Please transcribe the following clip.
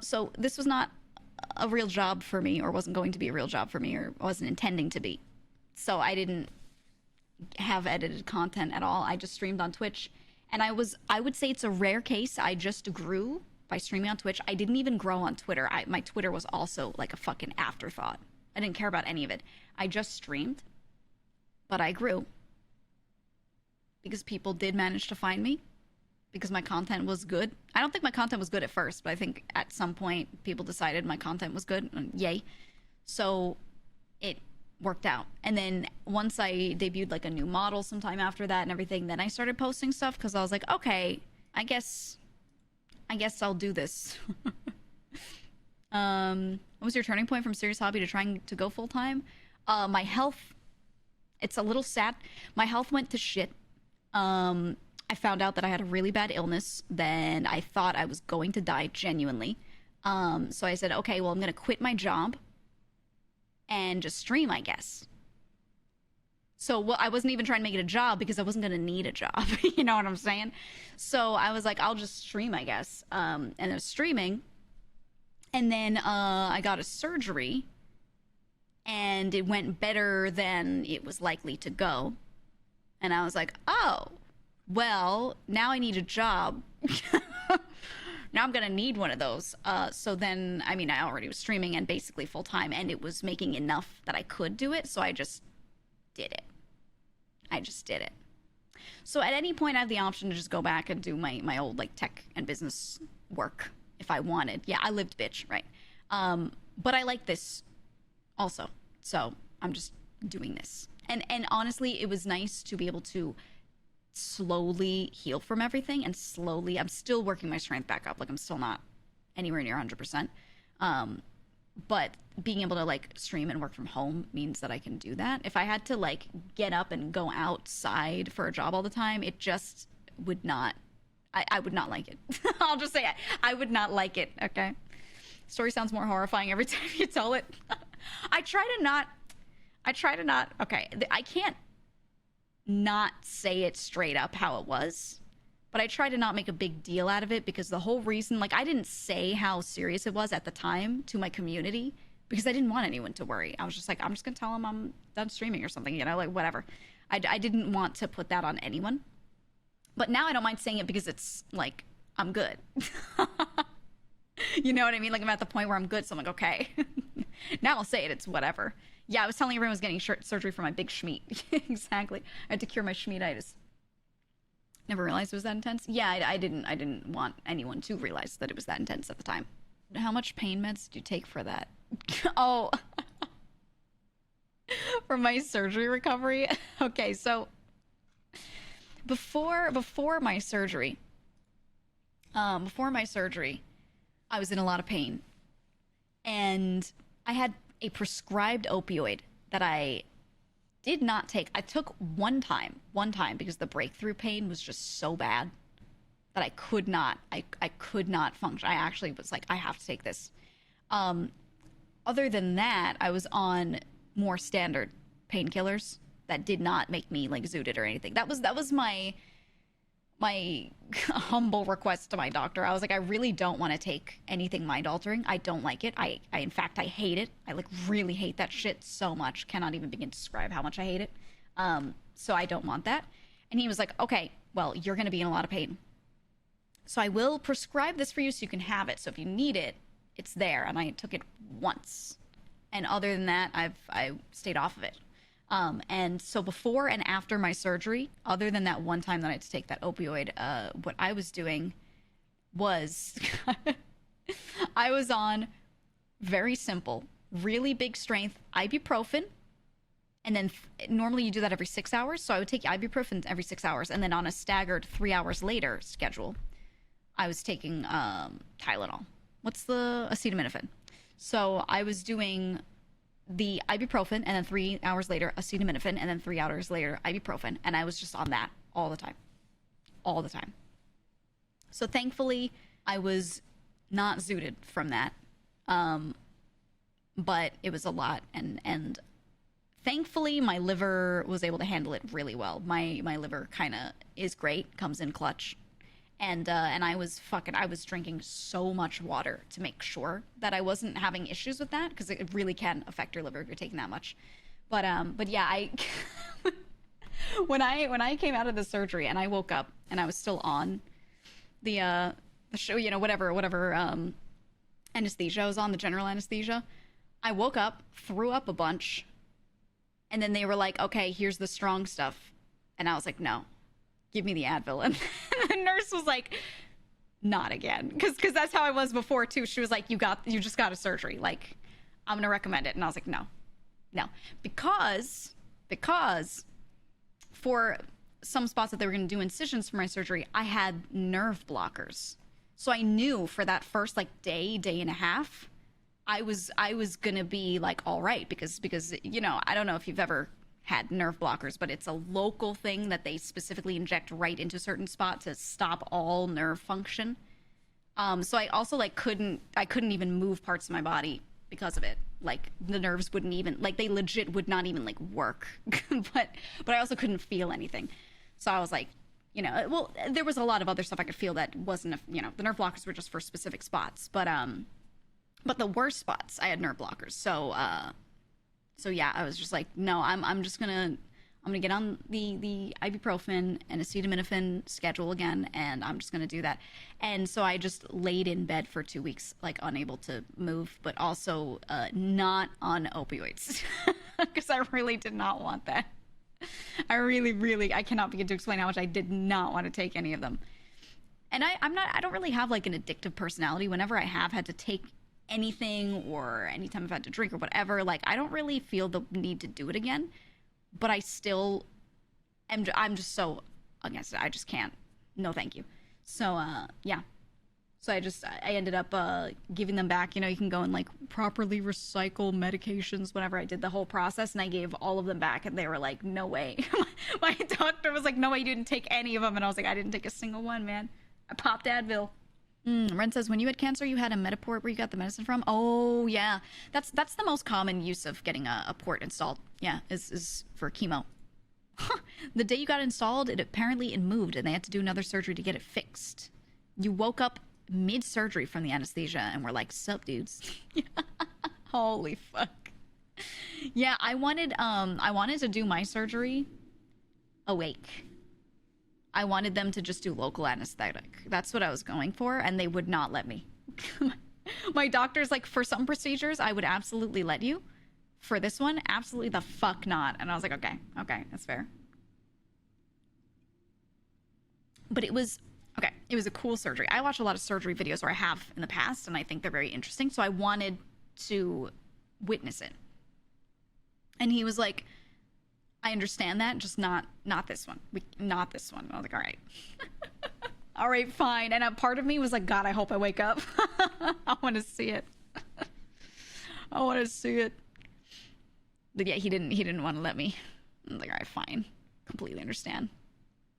So this was not a real job for me, or wasn't going to be a real job for me, or wasn't intending to be. So I didn't have edited content at all. I just streamed on Twitch. And I would say it's a rare case. I just grew by streaming on Twitch. I didn't even grow on Twitter. My Twitter was also like a fucking afterthought. I didn't care about any of it. I just streamed, but I grew because people did manage to find me because my content was good. I don't think my content was good at first, but I think at some point people decided my content was good, and yay. So it worked out. And then once I debuted like a new model sometime after that and everything, then I started posting stuff because I was like, okay, I guess I'll do this. What was your turning point from serious hobby to trying to go full time? My health. It's a little sad. My health went to shit. I found out that I had a really bad illness. Then I thought I was going to die genuinely. So I said, okay, well, I'm gonna quit my job and just stream, I guess. So well, I wasn't even trying to make it a job because I wasn't gonna need a job. You know what I'm saying? So I was like, I'll just stream, I guess. And I was streaming, and then I got a surgery, and it went better than it was likely to go. And I was like, oh, well, now I need a job. Now I'm gonna need one of those. So then, I mean, I already was streaming and basically full time, and it was making enough that I could do it. So I just did it. I just did it. So at any point, I have the option to just go back and do my old like tech and business work if I wanted. Yeah, I lived bitch, right? But I like this also, so I'm just doing this. And honestly, it was nice to be able to slowly heal from everything, and slowly, I'm still working my strength back up. Like, I'm still not anywhere near 100%. But being able to like stream and work from home means that I can do that. If I had to like get up and go outside for a job all the time, it just would not, I would not like it. I'll just say I would not like it, okay? Story sounds more horrifying every time you tell it. I try to not, okay, I can't not say it straight up how it was, but I try to not make a big deal out of it, because the whole reason, like, I didn't say how serious it was at the time to my community because I didn't want anyone to worry. I was just like, I'm just gonna tell them I'm done streaming or something, you know, like whatever. I didn't want to put that on anyone, but now I don't mind saying it because it's like, I'm good. You know what I mean? Like, I'm at the point where I'm good, so I'm like, okay. Now I'll say it, it's whatever. Yeah, I was telling everyone I was getting surgery for my big schmeat. Exactly. I had to cure my schmeatitis. Never realized it was that intense. Yeah, I didn't want anyone to realize that it was that intense at the time. How much pain meds did you take for that? Oh, for my surgery recovery? Okay, so before my surgery, I was in a lot of pain, and I had a prescribed opioid that I did not take. I took one time because the breakthrough pain was just so bad that I could not function. I actually was like, I have to take this. Other than that, I was on more standard painkillers that did not make me like zooted or anything. That was my humble request to my doctor. I was like, I really don't want to take anything mind altering. I don't like it. I in fact, I hate it. I like really hate that shit so much. Cannot even begin to describe how much I hate it. So I don't want that. And he was like, okay, well, you're going to be in a lot of pain, so I will prescribe this for you so you can have it. So if you need it, it's there. And I took it once. And other than that, I stayed off of it. And so before and after my surgery, other than that one time that I had to take that opioid, what I was doing was I was on very simple, really big strength ibuprofen. And then normally you do that every 6 hours. So I would take ibuprofen every 6 hours. And then on a staggered 3 hours later schedule, I was taking Tylenol. What's the acetaminophen? So I was doing the ibuprofen, and then 3 hours later acetaminophen, and then 3 hours later ibuprofen, and I was just on that all the time. So thankfully I was not zooted from that, but it was a lot, and thankfully my liver was able to handle it really well. My liver kind of is great, comes in clutch, And I was drinking so much water to make sure that I wasn't having issues with that, because it really can affect your liver if you're taking that much. But yeah, I when I came out of the surgery and I woke up and I was still on the show, you know, whatever anesthesia I was on, the general anesthesia. I woke up, threw up a bunch, and then they were like, "Okay, here's the strong stuff," and I was like, "No, give me the Advil." And the nurse was like, "Not again," because that's how I was before too. She was like, you just got a surgery, like, I'm gonna recommend it." And I was like, no, because for some spots that they were gonna do incisions for my surgery, I had nerve blockers. So I knew for that first like day and a half, I was gonna be like all right, because you know, I don't know if you've ever had nerve blockers, but it's a local thing that they specifically inject right into certain spots to stop all nerve function. So I also like I couldn't even move parts of my body because of it. Like the nerves wouldn't even, like, they legit would not even like work. but I also couldn't feel anything. So I was like, you know, well, there was a lot of other stuff I could feel that wasn't, you know, the nerve blockers were just for specific spots. But the worst spots, I had nerve blockers. So yeah, I was just like, no, I'm gonna get on the ibuprofen and acetaminophen schedule again, and I'm just gonna do that. And so I just laid in bed for 2 weeks, like unable to move, but also not on opioids, because I really did not want that. I cannot begin to explain how much I did not want to take any of them. And I don't really have like an addictive personality. Whenever I have had to take anything, or anytime I've had to drink or whatever, like, I don't really feel the need to do it again. But I still I'm just so against it. I just can't. No, thank you. So yeah. So I ended up giving them back. You know, you can go and like properly recycle medications. Whenever I did the whole process, and I gave all of them back, and they were like, "No way." My doctor was like, "No way, you didn't take any of them," and I was like, "I didn't take a single one, man. I popped Advil." Ren says, when you had cancer, you had a Metaport where you got the medicine from? Oh, yeah. That's the most common use of getting a port installed. Yeah, is for chemo. The day you got installed, it moved, and they had to do another surgery to get it fixed. You woke up mid-surgery from the anesthesia and were like, "Sup, dudes?" Holy fuck. Yeah, I wanted to do my surgery awake. I wanted them to just do local anesthetic. That's what I was going for, and they would not let me. My doctor's like, for some procedures, I would absolutely let you. For this one, absolutely the fuck not. And I was like, okay, that's fair. But it was a cool surgery. I watch a lot of surgery videos, or I have in the past, and I think they're very interesting. So I wanted to witness it. And he was like, "I understand that, just not this one. Not this one." And I was like, "All right." All right, fine. And a part of me was like, "God, I hope I wake up." I want to see it. I want to see it. But yeah, he didn't want to let me. I was like, "All right, fine. Completely understand."